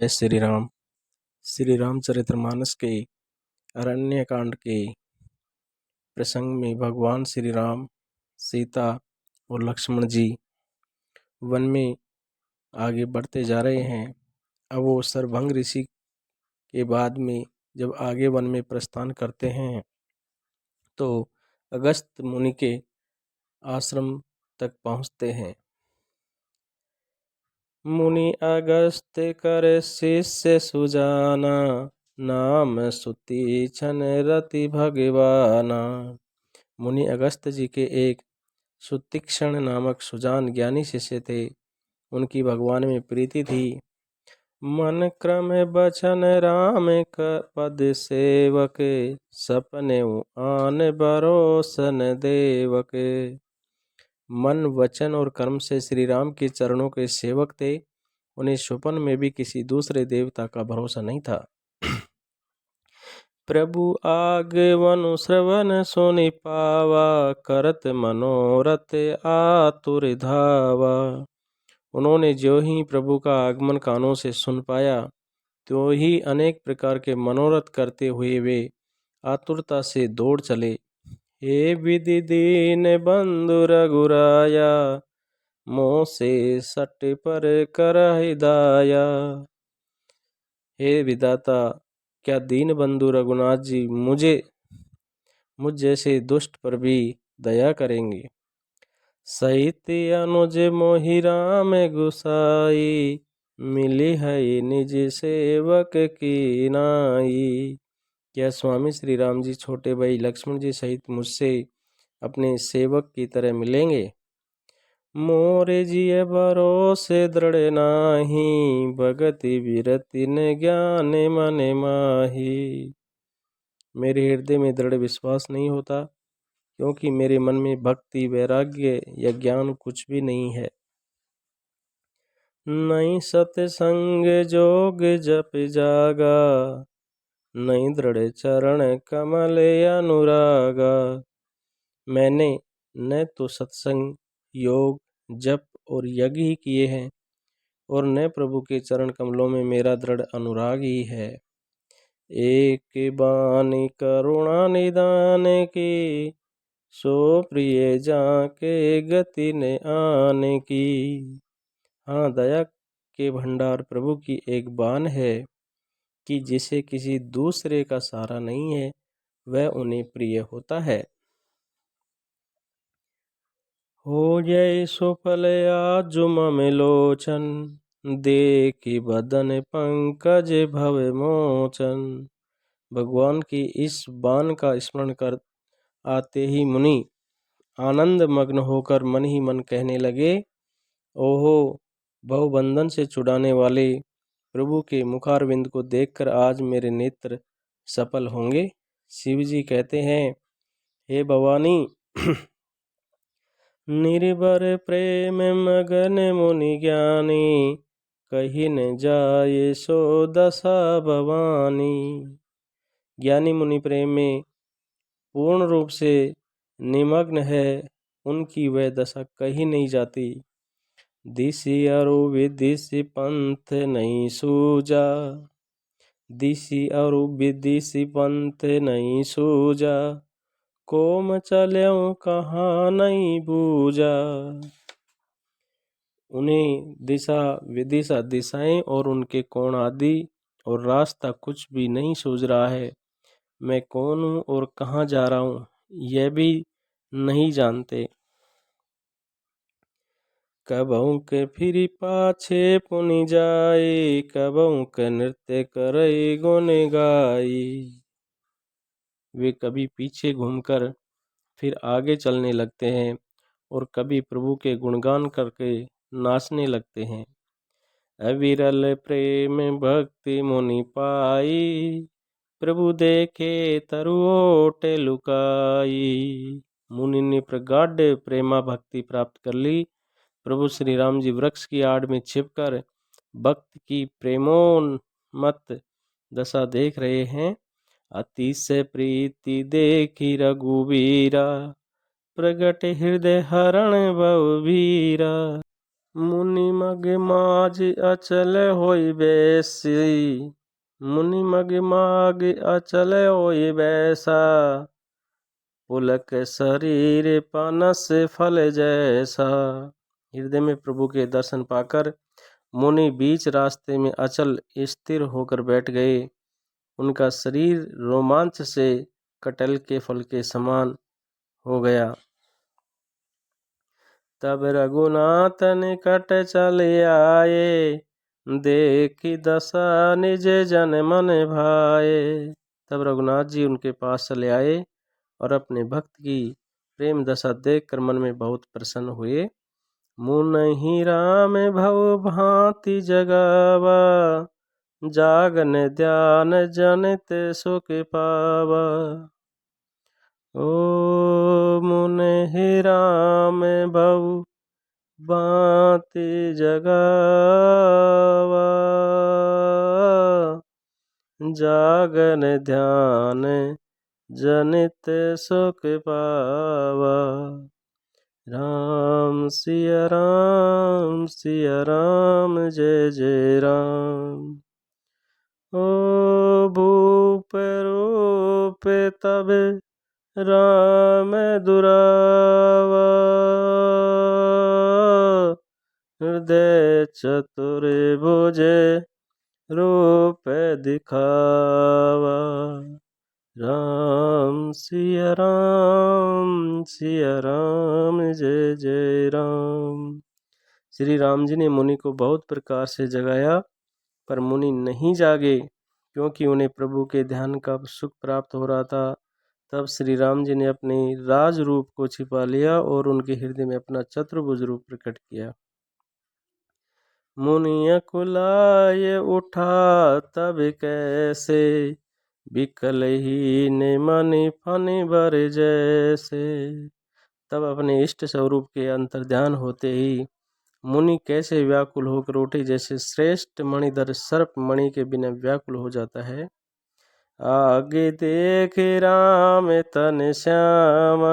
जय श्री राम। श्री रामचरितमानस के अरण्य कांड के प्रसंग में भगवान श्री राम, सीता और लक्ष्मण जी वन में आगे बढ़ते जा रहे हैं। अब वो सर्वभंग ऋषि के बाद में जब आगे वन में प्रस्थान करते हैं तो अगस्त मुनि के आश्रम तक पहुँचते हैं। मुनि अगस्त कर शिष्य सुजाना, नाम सुतीक्षण रति भगवाना। मुनि अगस्त जी के एक सुतीक्षण नामक सुजान ज्ञानी शिष्य थे। उनकी भगवान में प्रीति थी। मन क्रम बचन राम पद सेवक, सपने आन भरोसन देवक। मन वचन और कर्म से श्री राम के चरणों के सेवक थे। उन्हें स्वप्न में भी किसी दूसरे देवता का भरोसा नहीं था। प्रभु आगमनु श्रवण सुनि पावा, करत मनोरथ आतुर धावा। उन्होंने जो ही प्रभु का आगमन कानों से सुन पाया तो ही अनेक प्रकार के मनोरथ करते हुए वे आतुरता से दौड़ चले। हे विधि दीन बंधु रघुराया, मोह से सट पर करहि दाया। हे विधाता, क्या दीन बंधु रघुनाथ जी मुझ जैसे दुष्ट पर भी दया करेंगे। सहित अनुज मोहि राम गुसाई, मिली है निज सेवक की नाई। क्या स्वामी श्री राम जी छोटे भाई लक्ष्मण जी सहित मुझसे अपने सेवक की तरह मिलेंगे। मोरे जिय भरोसे दृढ़ नाही, भगति विरति न ज्ञान मन माही। मेरे हृदय में दृढ़ विश्वास नहीं होता, क्योंकि मेरे मन में भक्ति वैराग्य या ज्ञान कुछ भी नहीं है। नहीं सत्संग जोग जप जागा, नहीं दृढ़ चरण कमल अनुरागा। मैंने न तो सत्संग, योग, जप और यज्ञ ही किए हैं और न प्रभु के चरण कमलों में मेरा दृढ़ अनुराग ही है। एक बानी करुणा निदान की, सो प्रिय जाके गति ने आने की। हाँ, दया के भंडार प्रभु की एक बान है कि जिसे किसी दूसरे का सहारा नहीं है वह उन्हें प्रिय होता है। हो जय सुफल आजु मम लोचन, देखी बदन पंकज भव मोचन। भगवान की इस बान का स्मरण कर आते ही मुनि आनंद मग्न होकर मन ही मन कहने लगे, ओहो, भवबंधन से छुड़ाने वाले प्रभु के मुखारविंद को देखकर आज मेरे नेत्र सफल होंगे। शिव जी कहते हैं, हे भवानी, निर्भर प्रेम मगन मुनि ज्ञानी, कही न जाए सो दशा भवानी। ज्ञानी मुनि प्रेम में पूर्ण रूप से निमग्न है, उनकी वह दशा कही नहीं जाती। दिशि अरु विदिशि पंथ नहीं सूझा, दिशि अरु विदिशि पंथ नहीं सूझा, कोम चल्यों कहाँ नहीं बूझा। उन्हें दिशा विदिशा दिशाएं और उनके कोण आदि और रास्ता कुछ भी नहीं सूझ रहा है। मैं कौन हूँ और कहाँ जा रहा हूँ यह भी नहीं जानते। कबहु के फिर पाछे पुनि जाई, कबहु के नृत्य करई गुण गाई। वे कभी पीछे घूमकर फिर आगे चलने लगते हैं और कभी प्रभु के गुणगान करके नाचने लगते हैं। अविरल प्रेम भक्ति मुनि पाई, प्रभु देखे तरुओट लुकाई। मुनि ने प्रगाढ़ प्रेमा भक्ति प्राप्त कर ली। प्रभु श्री राम जी वृक्ष की आड़ में छिपकर भक्त की प्रेमोन्मत्त दशा देख रहे हैं। अतिशय प्रीति देखी रघुवीरा, प्रगट हृदय हरण भवभीरा। मुनि मग माज अचल होई बैसी, मुनि मग माग अचल होई बैसा, पुलक शरीर पानस फल जैसा। हृदय में प्रभु के दर्शन पाकर मुनि बीच रास्ते में अचल स्थिर होकर बैठ गए। उनका शरीर रोमांच से कटहल के फल के समान हो गया। तब रघुनाथ निकट चले आए, देखी दशा निज जन मन भाए। तब रघुनाथ जी उनके पास चले आए और अपने भक्त की प्रेम दशा देखकर मन में बहुत प्रसन्न हुए। मुनहि राम भव भांति जगावा, जागन ध्यान जनित सुख पावा। ओ मुनहि राम भव भांति जगावा, जागन ध्यान जनित सुख पावा। राम सिया राम जय जय राम। ओ भूप रूप तब राम दुरावा, हृदय चतुर भुजे रूप दिखावा। राम सिया राम जय जय राम। श्री राम जी ने मुनि को बहुत प्रकार से जगाया, पर मुनि नहीं जागे, क्योंकि उन्हें प्रभु के ध्यान का सुख प्राप्त हो रहा था। तब श्री राम जी ने अपने राज रूप को छिपा लिया और उनके हृदय में अपना चतुर्भुज रूप प्रकट किया। मुनि कुलाय उठा तब कैसे, बिकल ही ने मनि फनि बर जैसे। तब अपने इष्ट स्वरूप के अंतर्ध्यान होते ही मुनि कैसे व्याकुल होकर उठे, जैसे श्रेष्ठ मणिधर सर्प मणि के बिना व्याकुल हो जाता है। आगे देख राम तन श्यामा,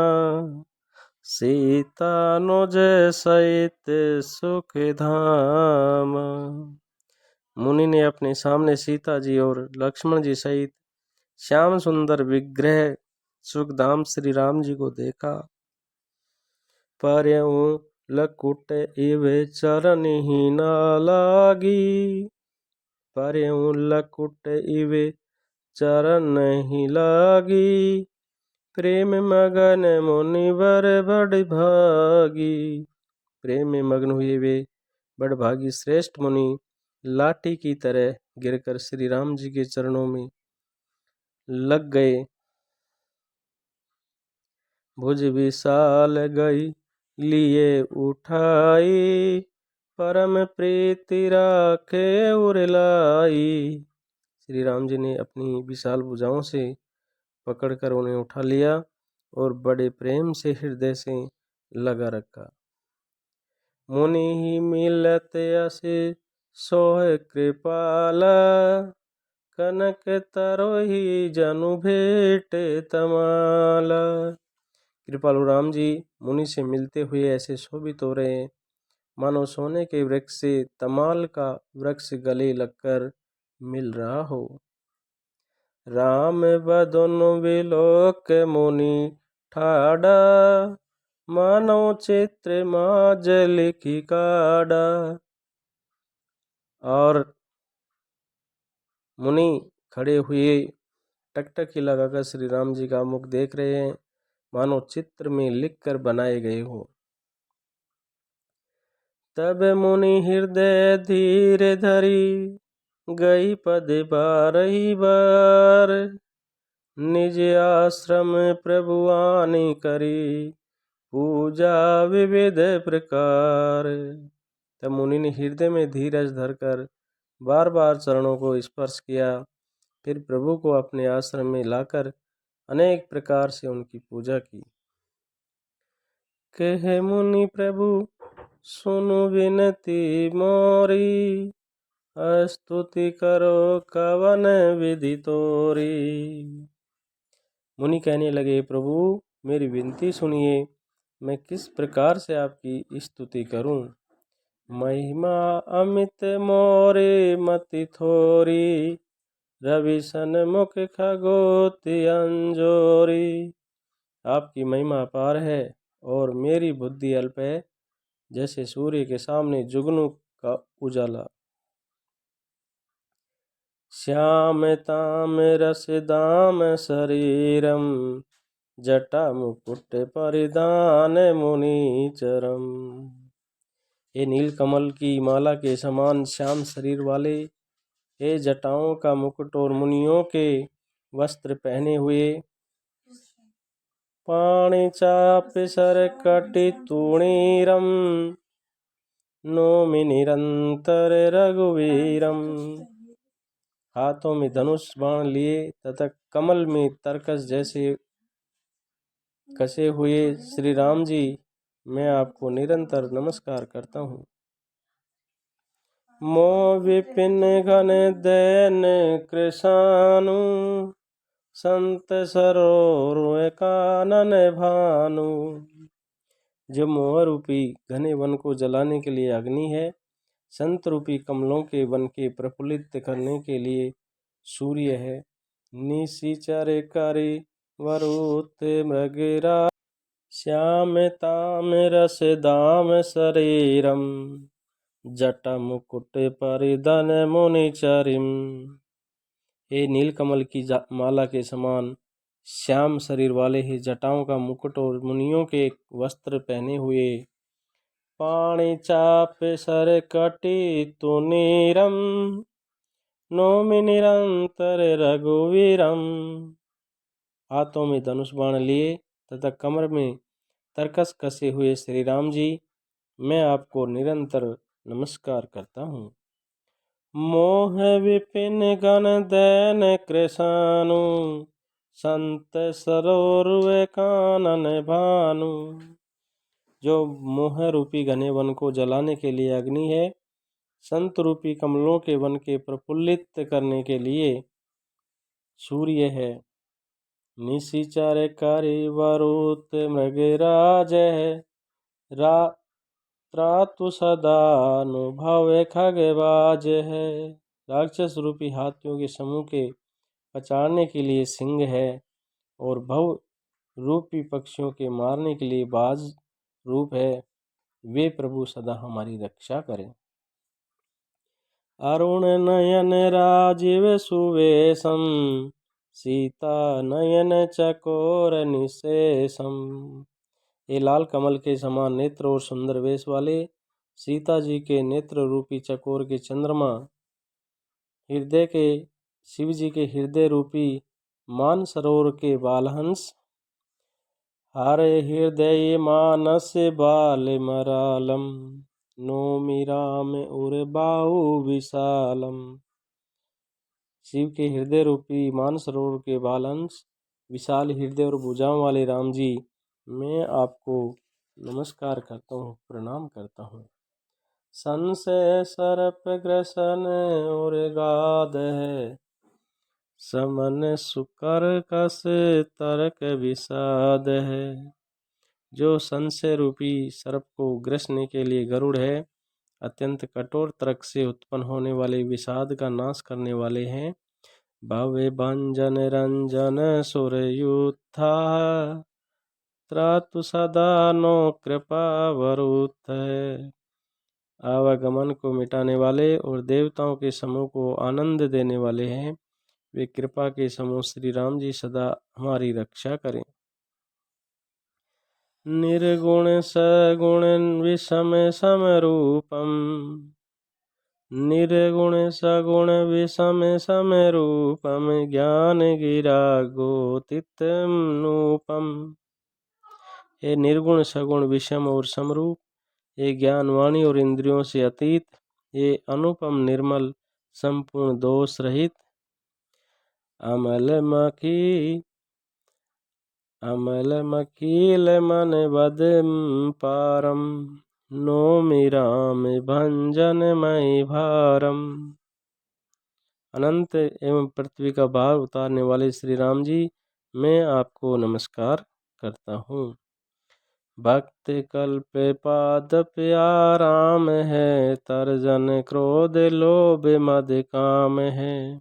सीता नुज सहित सुख धाम। मुनि ने अपने सामने सीता जी और लक्ष्मण जी सहित श्याम सुंदर विग्रह सुखधाम श्री राम जी को देखा। पर्यऊ लकुट इव चरण ही न लागी, पर्यऊ लकुट इव चरण ही लागी, प्रेम मगन मुनिवर बड़ भागी। प्रेम में मग्न हुए वे बड़ भागी श्रेष्ठ मुनि लाठी की तरह गिरकर श्री राम जी के चरणों में लग गए। भुज विशाल गई लिए उठाई, परम प्रीति राखे उरलाई। श्री राम जी ने अपनी विशाल भुजाओं से पकड़कर उन्हें उठा लिया और बड़े प्रेम से हृदय से लगा रखा। मुनि ही मिलत असे सोह कृपाला, कनक तरोही जनु भेंट तमाला। कृपालु राम जी मुनि से मिलते हुए ऐसे शोभित हो रहे हैं, मानो सोने के वृक्ष से तमाल का वृक्ष गले लगकर मिल रहा हो। राम बदन विलोक मुनि ठाड़ा, मानो चित्र माज लिखी काड़ा। और मुनि खड़े हुए टकटकी लगाकर श्री राम जी का मुख देख रहे हैं, मानो चित्र में लिखकर बनाए गए हो। तब मुनि हृदय धीर धरी, गई पद बारही बार। निज आश्रम प्रभु आनी करी, पूजा विविध प्रकार। तब मुनि ने हृदय में धीरज धरकर बार बार चरणों को स्पर्श किया, फिर प्रभु को अपने आश्रम में लाकर अनेक प्रकार से उनकी पूजा की। कहे मुनि प्रभु सुनु विनती मोरी, स्तुति करो कवन विधि तोरी। मुनि कहने लगे, प्रभु मेरी विनती सुनिए, मैं किस प्रकार से आपकी स्तुति करूं। महिमा अमित मोरी मति थोरी, रवि सन मुख खगोती अंजोरी। आपकी महिमा अपार है और मेरी बुद्धि अल्प है, जैसे सूर्य के सामने जुगनू का उजाला। श्याम ताम रस दाम शरीरम, जटा मुकुट परिधान मुनीचरम। हे नीलकमल की माला के समान श्याम शरीर वाले, हे जटाओं का मुकुट और मुनियों के वस्त्र पहने हुए, पाणि चाप सर कटि तूणीरम, नौमि निरंतर रघुवीरम। हाथों में धनुष बाण लिए तथा कमल में तरकस जैसे कसे हुए श्री राम जी, मैं आपको निरंतर नमस्कार करता हूँ। मोह विपिन घन दैन कृशानु, संत सरोवर कानन भानु। जो मोह रूपी घने वन को जलाने के लिए अग्नि है, संत रूपी कमलों के वन के प्रफुल्लित करने के लिए सूर्य है। निशिचर करि वरुत मृगिरा, श्याम ताम रस दाम शरीरम, जटा मुकुट परिधान मुनिचरिम। हे नीलकमल की माला के समान श्याम शरीर वाले, ही जटाओं का मुकुट और मुनियों के वस्त्र पहने हुए, पाणि चाप सर कटि तूणीरम, नौमि निरंतर रघुवीरम। हाथों में धनुष बाण लिए तथा कमर में तरकस कसे हुए श्री राम जी, मैं आपको निरंतर नमस्कार करता हूँ। मोह विपिन घन दैन कृशानु, संत सरोवर कानन भानु। जो मोह रूपी घने वन को जलाने के लिए अग्नि है, संत रूपी कमलों के वन के प्रफुल्लित करने के लिए सूर्य है। निशिचर करि वरुत मृगराज है, त्रातु सदा अनुभव खगबाज है। राक्षस रूपी हाथियों के समूह के पचाड़ने के लिए सिंह है, और भव रूपी पक्षियों के मारने के लिए बाज रूप है। वे प्रभु सदा हमारी रक्षा करें। अरुण नयन राजीव सुवेशम, सीता नयन चकोर निशेषम। ये लाल कमल के समान नेत्र और सुंदर वेश वाले सीता जी के नेत्र रूपी चकोर के चंद्रमा, हृदय के शिव जी के हृदय रूपी मान सरोवर के बालहंस, हरे हृदय मानस बाल मरालम, नौमि राम उर बाहु विशालम। शिव के हृदय रूपी मानसरोवर के बालहंस, विशाल हृदय और भुजाओं वाले राम जी, मैं आपको नमस्कार करता हूँ, प्रणाम करता हूँ। संशय सर्प ग्रसन और गाद है, समन सुकर कस तर्क विषाद है। जो संशय रूपी सर्प को ग्रसने के लिए गरुड़ है, अत्यंत कठोर तर्क से उत्पन्न होने वाले विषाद का नाश करने वाले हैं। भवे भंजन रंजन सुरयुथा, त्रातु सदा नो कृपा वरुत है। आवागमन को मिटाने वाले और देवताओं के समूह को आनंद देने वाले हैं। वे कृपा के समूह श्री राम जी सदा हमारी रक्षा करें। निर्गुण सगुण विषम समरूपम, निर्गुण सगुण विषम समरूपम, ज्ञान गिरा गोतित नूपम। हे निर्गुण सगुण विषम और समरूप, ये ज्ञान वाणी और इंद्रियों से अतीत, ये अनुपम निर्मल संपूर्ण दोष रहित, अमल मकील मन बद पारम, नौमि राम भंजन मई भारम। अनंत एवं पृथ्वी का भार उतारने वाले श्री राम जी, मैं आपको नमस्कार करता हूँ। भक्त कल्प पाद प्याराम है, तर्जन क्रोध लोभ मद काम है।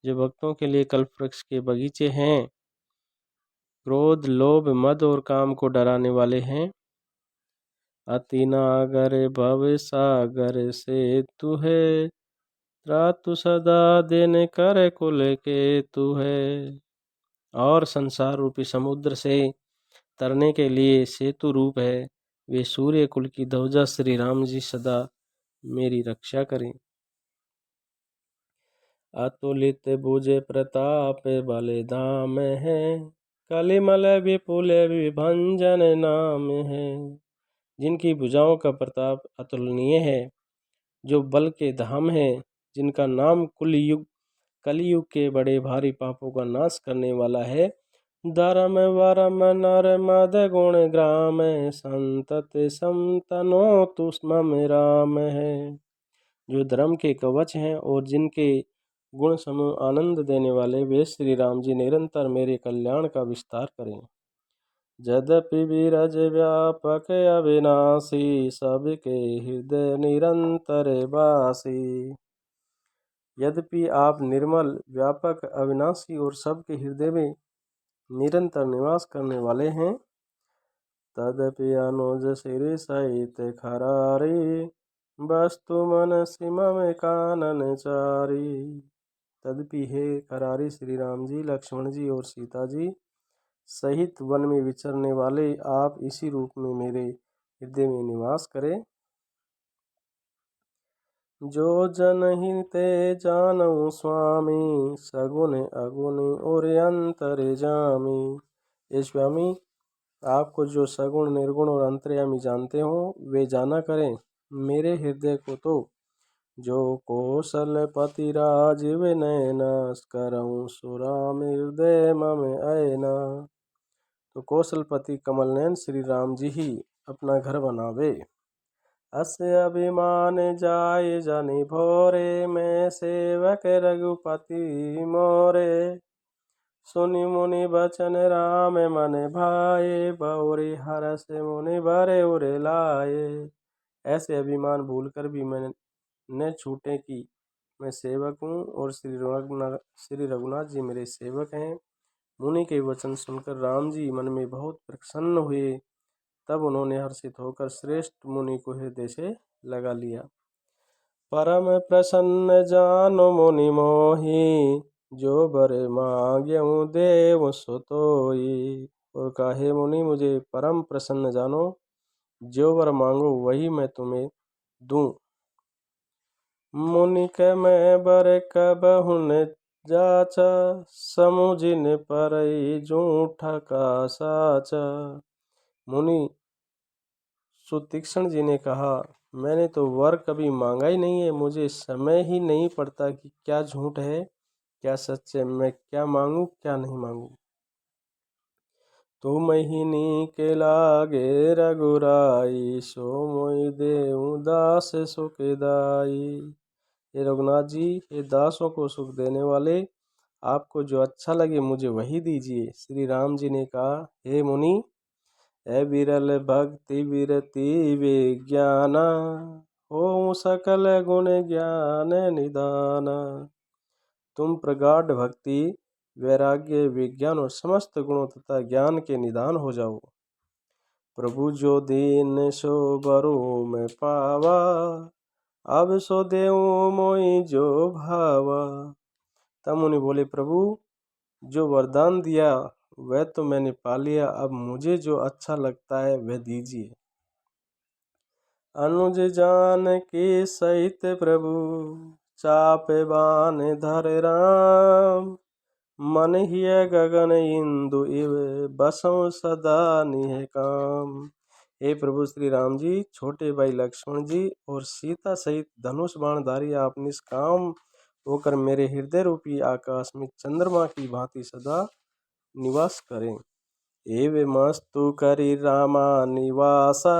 जो भक्तों के लिए कल्प वृक्ष के बगीचे हैं, क्रोध लोभ मद और काम को डराने वाले हैं। अति नागर भव सागर से तू है, त्रातु सदा दिन कर कुल के तू है। और संसार रूपी समुद्र से तरने के लिए सेतु रूप है, वे सूर्य कुल की ध्वजा श्री राम जी सदा मेरी रक्षा करें। अतुलित भुज प्रताप बल धाम है, कलिमल विपुल विभंजन नाम है। जिनकी भुजाओं का प्रताप अतुलनीय है, जो बल के धाम है, जिनका नाम कलियुग के बड़े भारी पापों का नाश करने वाला है। धर्म वरम नर मद गुण ग्राम, संतत समतनो तुष्म राम है। जो धर्म के कवच हैं और जिनके गुण समूह आनंद देने वाले, वे श्री राम जी निरंतर मेरे कल्याण का विस्तार करें। यद्यपि विरज व्यापक अविनाशी, सबके हृदय निरंतर वासी। यद्यपि आप निर्मल व्यापक अविनाशी और सबके हृदय में निरंतर निवास करने वाले हैं, तदपि अनुज सिर सहित खरारी, वस्तु मन सिमम कानन चारी। तदपि हे खरारी श्री राम जी, लक्ष्मण जी और सीता जी सहित वन में विचरने वाले, आप इसी रूप में मेरे हृदय में निवास करें। जो जनहि ते जानऊ स्वामी, सगुण अगुण और अंतर्यामी। ये स्वामी, आपको जो सगुण निर्गुण और अंतर्यामी जानते हो, वे जाना करें मेरे हृदय को। तो जो कौशलपति राजीव नयनास, करऊँ सुराम हृदय मम अयना। तो कौशलपति कमल नयन श्री राम जी ही अपना घर बनावे। अस अभिमान जाय जनि भोरे, मैं सेवक रघुपति मोरे। सुनि मुनि बचन राम मन भाए, बहुरी हरष मुनि भरे उरे लाए। ऐसे अभिमान भूलकर भी मैं न छूटे कि मैं सेवक हूँ और श्री रघुनाथ जी मेरे सेवक हैं। मुनि के वचन सुनकर राम जी मन में बहुत प्रसन्न हुए। तब उन्होंने हर्षित होकर श्रेष्ठ मुनि को हृदय से लगा लिया। परम प्रसन्न जानो मुनि मोही, जो बर मांग्यऊ देव सुतोई। और कहे मुनि, मुझे परम प्रसन्न जानो, जो वर मांगो वही मैं तुम्हें दूं। मुनि के मैं बर कबहु न जाचा, समुझिन परई झूठा का साचा। मुनि सुतीक्ष्ण जी ने कहा, मैंने तो वर कभी मांगा ही नहीं है, मुझे समय ही नहीं पड़ता कि क्या झूठ है क्या सच है, मैं क्या मांगू क्या नहीं मांगू। तुम ही के लागे रघुराई, सो मोहि देऊ दास सुखदाई। हे रघुनाथ जी, हे दासों को सुख देने वाले, आपको जो अच्छा लगे मुझे वही दीजिए। श्री राम जी ने कहा, हे मुनि, विरल भक्ति विरति विज्ञाना, हो सकल गुण ज्ञान निदाना। तुम प्रगाढ़ भक्ति वैराग्य विज्ञान और समस्त गुणों तथा ज्ञान के निदान हो जाओ। प्रभु जो दीन सो बरो में पावा, अब सो देऊ मोई जो भावा। तब मुनि बोले, प्रभु जो वरदान दिया वह तो मैंने पा लिया, अब मुझे जो अच्छा लगता है वह दीजिए। अनुज जान की सहित प्रभु, चाप बान धर राम। मन ही गगन इंदु इव, बसों सदा निह काम। हे प्रभु श्री राम जी, छोटे भाई लक्ष्मण जी और सीता सहित धनुष बाणधारी आप निष्काम होकर मेरे हृदय रूपी आकाश में चंद्रमा की भांति सदा निवास करें। एवे मस्तु करी रामा निवासा,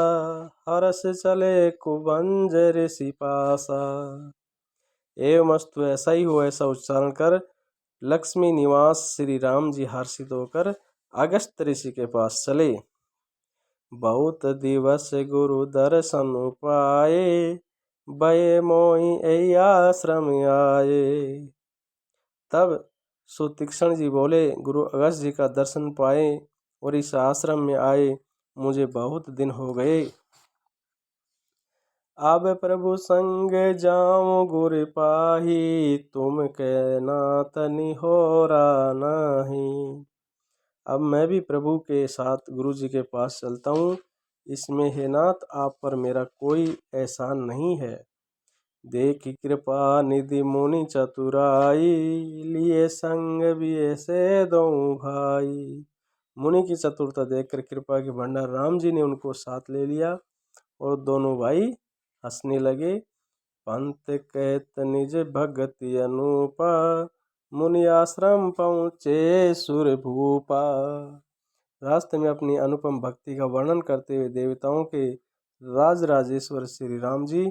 हरस चले कुबंज ऋषि पासा। एवं मस्तु ऐसा ही हो, ऐसा उच्चारण कर लक्ष्मी निवास श्री राम जी हर्षित होकर अगस्त ऋषि के पास चले। बहुत दिवस गुरु दर्शन पाए, भय मोहि यही आश्रम आए। तब सुतीक्ष्ण जी बोले, गुरु अगस्त जी का दर्शन पाए और इस आश्रम में आए मुझे बहुत दिन हो गए। अब प्रभु संग जाऊं गुर पाही, तुम के नाथ निहोरा नहीं। अब मैं भी प्रभु के साथ गुरु जी के पास चलता हूँ, इसमें हे नाथ आप पर मेरा कोई एहसान नहीं है। देखी कृपा निधि मुनि चतुराई, लिए संग भी ऐसे दो भाई। मुनि की चतुरता देखकर कृपा के भंडार राम जी ने उनको साथ ले लिया और दोनों भाई हंसने लगे। पंत कहत निज भगति अनुपा, मुनि आश्रम पहुँचे सुर भूपा। रास्ते में अपनी अनुपम भक्ति का वर्णन करते हुए देवताओं के राज राजेश्वर श्री राम जी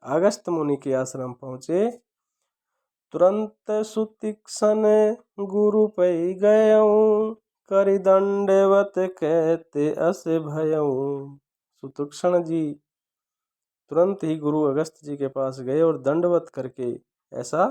अगस्त मुनि के आश्रम पहुँचे। तुरंत सुतीक्ष्ण गुरु पै गयऊँ, करि दंडवत कहते अस भयऊँ। सुतीक्ष्ण जी तुरंत ही गुरु अगस्त जी के पास गए और दंडवत करके ऐसा